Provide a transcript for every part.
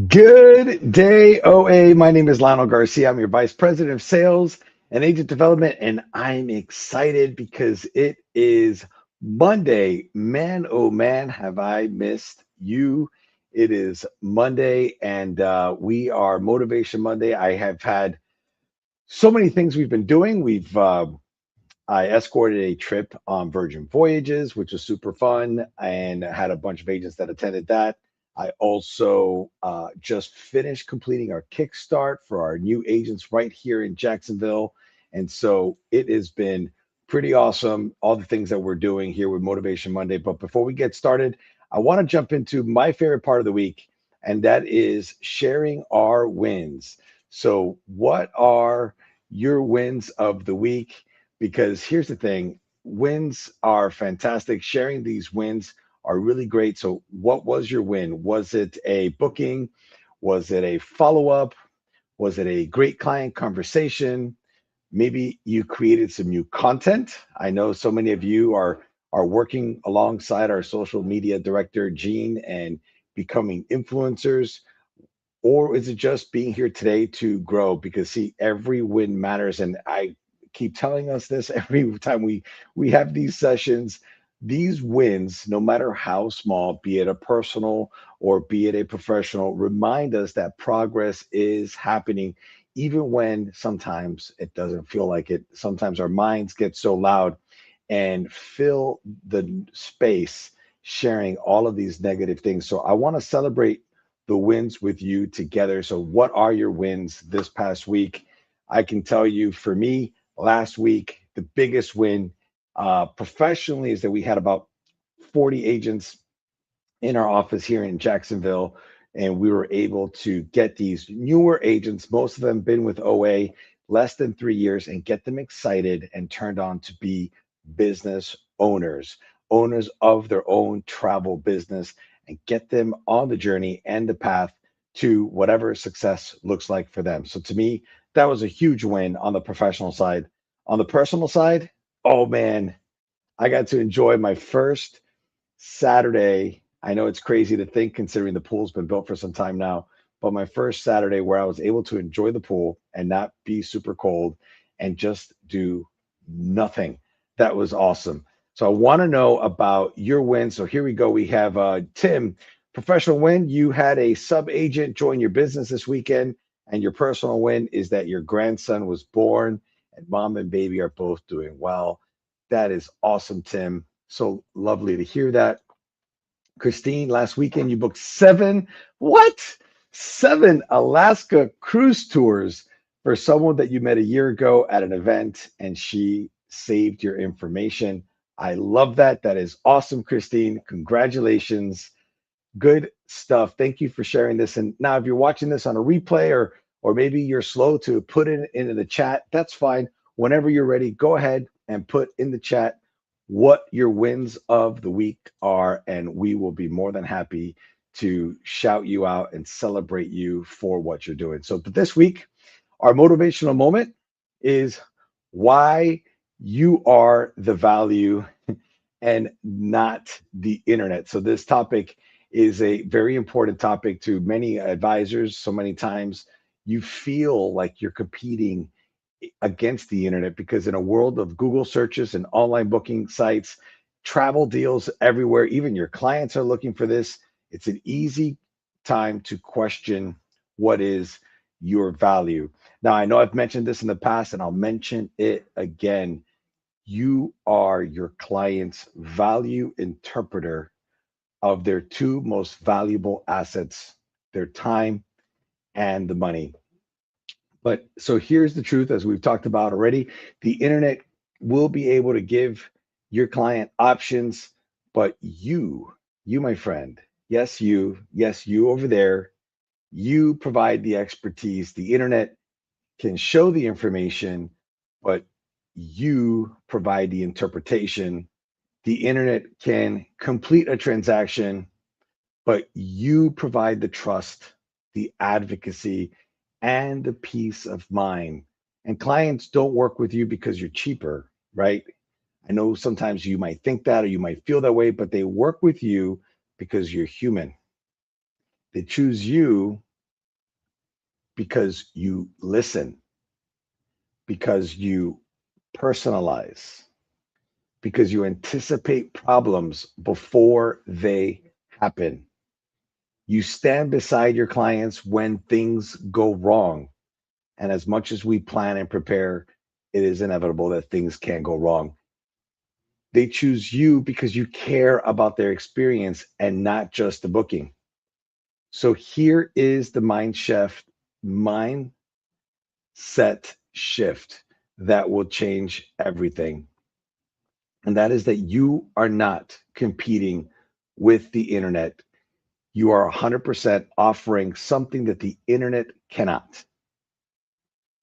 Good day, OA. My name is Lionel Garcia. I'm your Vice President of Sales and Agent Development, and I'm excited because it is Monday. Man, oh man, have I missed you. It is Monday, and we are Motivation Monday. I have had so many things we've been doing. I escorted a trip on Virgin Voyages, which was super fun, and had a bunch of agents that attended that. I also just finished completing our Kickstart for our new agents right here in Jacksonville. And so it has been pretty awesome, all the things that we're doing here with Motivation Monday. But before we get started, I want to jump into my favorite part of the week, and that is sharing our wins. So, what are your wins of the week? Because here's the thing, wins are fantastic. Sharing these wins are really great. So, what was your win? Was it a booking? Was it a follow up? Was it a great client conversation? Maybe you created some new content. I know so many of you are working alongside our social media director, Gene, and becoming influencers. Or is it just being here today to grow? Because see, every win matters. And I keep telling us this every time we have these sessions. These wins, no matter how small, be it a personal or be it a professional, remind us that progress is happening, even when sometimes it doesn't feel like it. Sometimes our minds get so loud and fill the space sharing all of these negative things. So I want to celebrate the wins with you together. So, what are your wins this past week? I can tell you for me, last week, the biggest win professionally is that we had about 40 agents in our office here in Jacksonville, and we were able to get these newer agents, most of them been with OA less than 3 years, and get them excited and turned on to be business owners, owners of their own travel business, and get them on the journey and the path to whatever success looks like for them. So to me, that was a huge win on the professional side. On the personal side, oh man, I got to enjoy my first Saturday. I know it's crazy to think considering the pool's been built for some time now, but my first Saturday where I was able to enjoy the pool and not be super cold and just do nothing. That was awesome. So I want to know about your win. So here we go. We have Tim, professional win. You had a sub agent join your business this weekend, and your personal win is that your grandson was born and mom and baby are both doing well. That is awesome, Tim. So lovely to hear that. Christine, last weekend you booked what? Seven Alaska cruise tours for someone that you met a year ago at an event, and she saved your information. I love that. That is awesome, Christine. Congratulations. Good stuff. Thank you for sharing this. And now, if you're watching this on a replay, or maybe you're slow to put it into the chat, that's fine. Whenever you're ready, go ahead and put in the chat what your wins of the week are, and we will be more than happy to shout you out and celebrate you for what you're doing. So, but this week, our motivational moment is why you are the value and not the internet. So this topic is a very important topic to many advisors. So many times you feel like you're competing against the internet because in a world of Google searches and online booking sites, travel deals everywhere, even your clients are looking for this. It's an easy time to question what is your value. Now, I know I've mentioned this in the past and I'll mention it again. You are your client's value interpreter of their two most valuable assets, their time and the money. But so here's the truth, as we've talked about already, the internet will be able to give your client options, but you, my friend, yes, you over there, you provide the expertise. The internet can show the information, but you provide the interpretation. The internet can complete a transaction, but you provide the trust, the advocacy, and the peace of mind. And clients don't work with you because you're cheaper, right? I know sometimes you might think that or you might feel that way, but they work with you because you're human. They choose you because you listen, because you personalize, because you anticipate problems before they happen. You stand beside your clients when things go wrong. And as much as we plan and prepare, it is inevitable that things can go wrong. They choose you because you care about their experience and not just the booking. So here is the mindset shift that will change everything. And that is that you are not competing with the internet. You are 100% offering something that the internet cannot.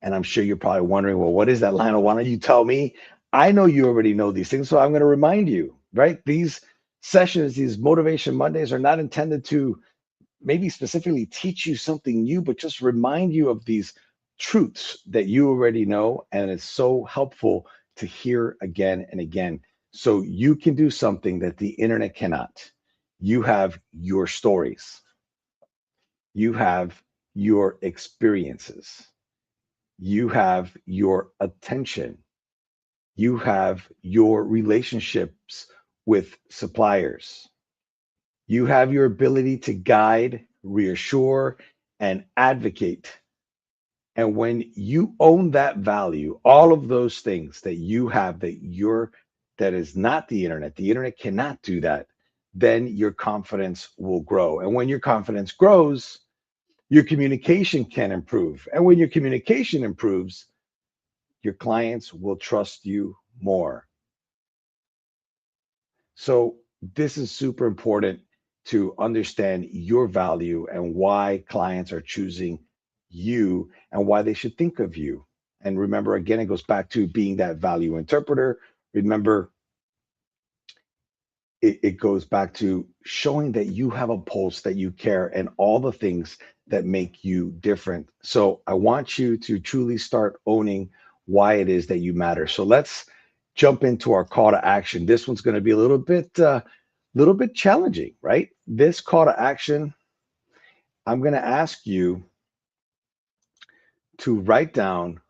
And I'm sure you're probably wondering, well, what is that, Lionel? Why don't you tell me? I know you already know these things, so I'm going to remind you, right? These sessions, these Motivation Mondays are not intended to maybe specifically teach you something new, but just remind you of these truths that you already know. And it's so helpful to hear again and again. So you can do something that the internet cannot. You have your stories, you have your experiences, you have your attention, you have your relationships with suppliers, you have your ability to guide, reassure, and advocate. And when you own that value, all of those things that you have that is not the internet cannot do that, then your confidence will grow. And when your confidence grows, your communication can improve. And when your communication improves, your clients will trust you more. So this is super important to understand your value and why clients are choosing you and why they should think of you. And remember, again, it goes back to being that value interpreter. Remember, it goes back to showing that you have a pulse, that you care, and all the things that make you different. So I want you to truly start owning why it is that you matter. So let's jump into our call to action. This one's going to be a little bit challenging, right? This call to action, I'm going to ask you to write down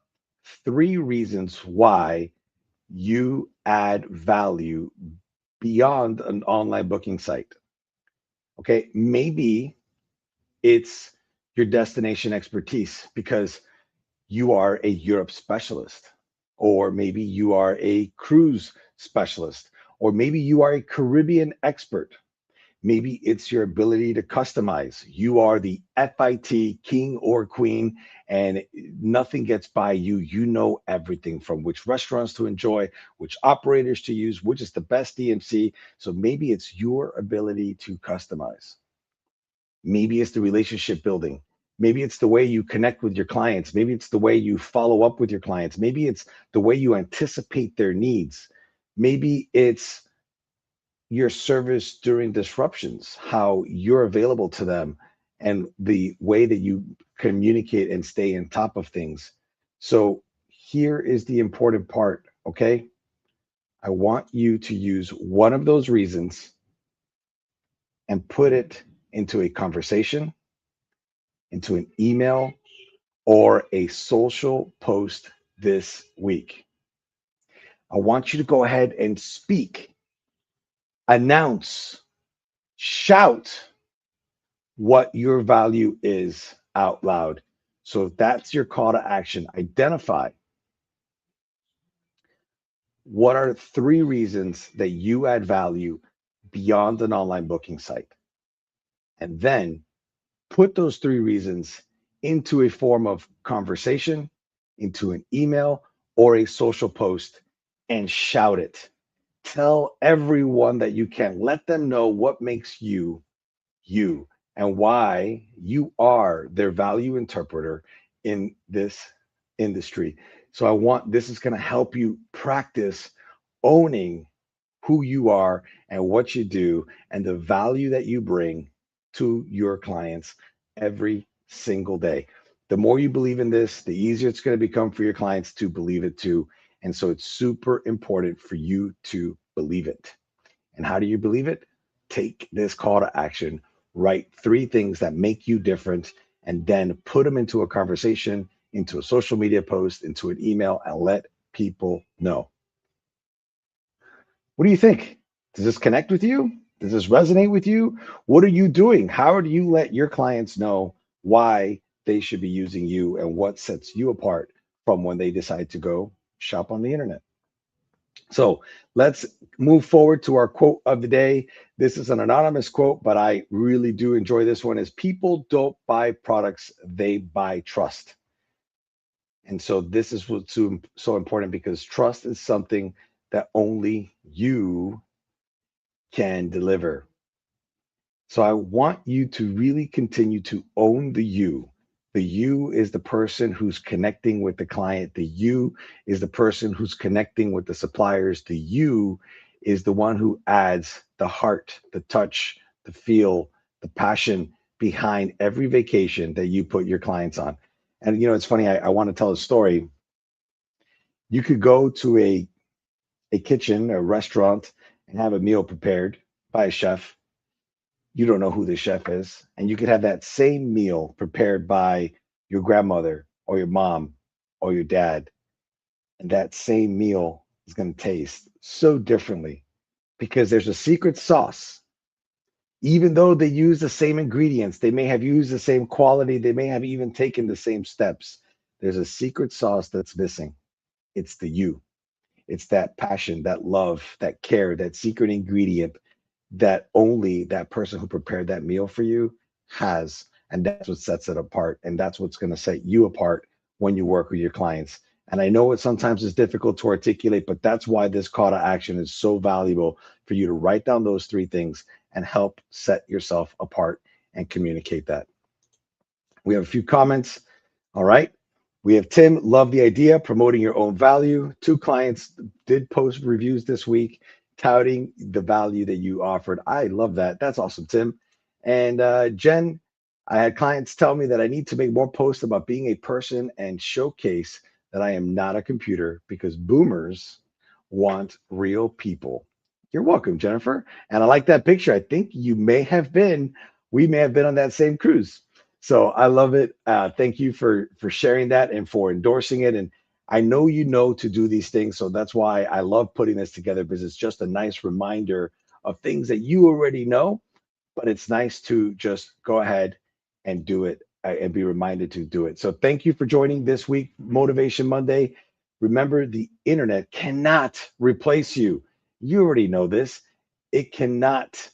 3 reasons why you add value beyond an online booking site. Okay, maybe it's your destination expertise because you are a Europe specialist, or maybe you are a cruise specialist, or maybe you are a Caribbean expert. Maybe it's your ability to customize. You are the FIT king or queen, and nothing gets by you. You know everything from which restaurants to enjoy, which operators to use, which is the best DMC. So maybe it's your ability to customize. Maybe it's the relationship building. Maybe it's the way you connect with your clients. Maybe it's the way you follow up with your clients. Maybe it's the way you anticipate their needs. Maybe it's your service during disruptions, how you're available to them, and the way that you communicate and stay on top of things. So here is the important part, okay? I want you to use one of those reasons and put it into a conversation, into an email, or a social post this week. I want you to go ahead and speak, announce, shout what your value is out loud. So that's your call to action. Identify what are 3 reasons that you add value beyond an online booking site. And then put those 3 reasons into a form of conversation, into an email, or a social post and shout it. Tell everyone that you can. Let them know what makes you you and why you are their value interpreter in this industry. So I want this is going to help you practice owning who you are and what you do and the value that you bring to your clients every single day. The more you believe in this, the easier it's going to become for your clients to believe it too. And so it's super important for you to believe it. And how do you believe it? Take this call to action. Write 3 things that make you different and then put them into a conversation, into a social media post, into an email, and let people know. What do you think? Does this connect with you? Does this resonate with you? What are you doing? How do you let your clients know why they should be using you and what sets you apart from when they decide to go shop on the internet? So let's move forward to our quote of the day. This is an anonymous quote, but I really do enjoy this one. Is people don't buy products, they buy trust. And so this is what's so important because trust is something that only you can deliver. So I want you to really continue to own the you. The you is the person who's connecting with the client. The you is the person who's connecting with the suppliers. The you is the one who adds the heart, the touch, the feel, the passion behind every vacation that you put your clients on. And it's funny, I want to tell a story. You could go to a kitchen, a restaurant, and have a meal prepared by a chef. You don't know who the chef is. And you could have that same meal prepared by your grandmother or your mom or your dad. And that same meal is going to taste so differently because there's a secret sauce. Even though they use the same ingredients, they may have used the same quality, they may have even taken the same steps. There's a secret sauce that's missing. It's the you. It's that passion, that love, that care, that secret ingredient that only that person who prepared that meal for you has. And that's what sets it apart. And that's what's going to set you apart when you work with your clients. And I know it sometimes is difficult to articulate, but that's why this call to action is so valuable for you to write down those three things and help set yourself apart and communicate that. We have a few comments. All right. We have Tim, love the idea, promoting your own value. Two clients did post reviews this week, touting the value that you offered. I love that. That's awesome, Tim. And Jen, I had clients tell me that I need to make more posts about being a person and showcase that I am not a computer because boomers want real people. You're welcome, Jennifer. And I like that picture. I think we may have been on that same cruise. So I love it. Thank you for sharing that and for endorsing it. And I know you know to do these things, so that's why I love putting this together because it's just a nice reminder of things that you already know. But it's nice to just go ahead and do it and be reminded to do it. So thank you for joining this week, Motivation Monday. Remember, the internet cannot replace you. You already know this. It cannot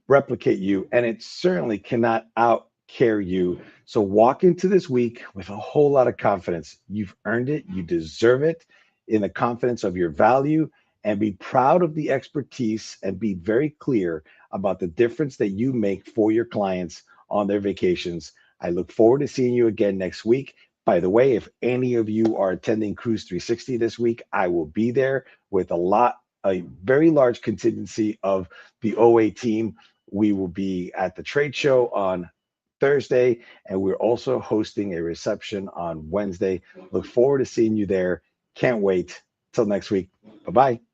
replicate you, and it certainly cannot out care you. So walk into this week with a whole lot of confidence. You've earned it, you deserve it in the confidence of your value, and be proud of the expertise and be very clear about the difference that you make for your clients on their vacations. I look forward to seeing you again next week. By the way, if any of you are attending Cruise 360 this week, I will be there with a very large contingency of the OA team. We will be at the trade show on Thursday, and we're also hosting a reception on Wednesday. Look forward to seeing you there. Can't wait. Till next week. Bye bye.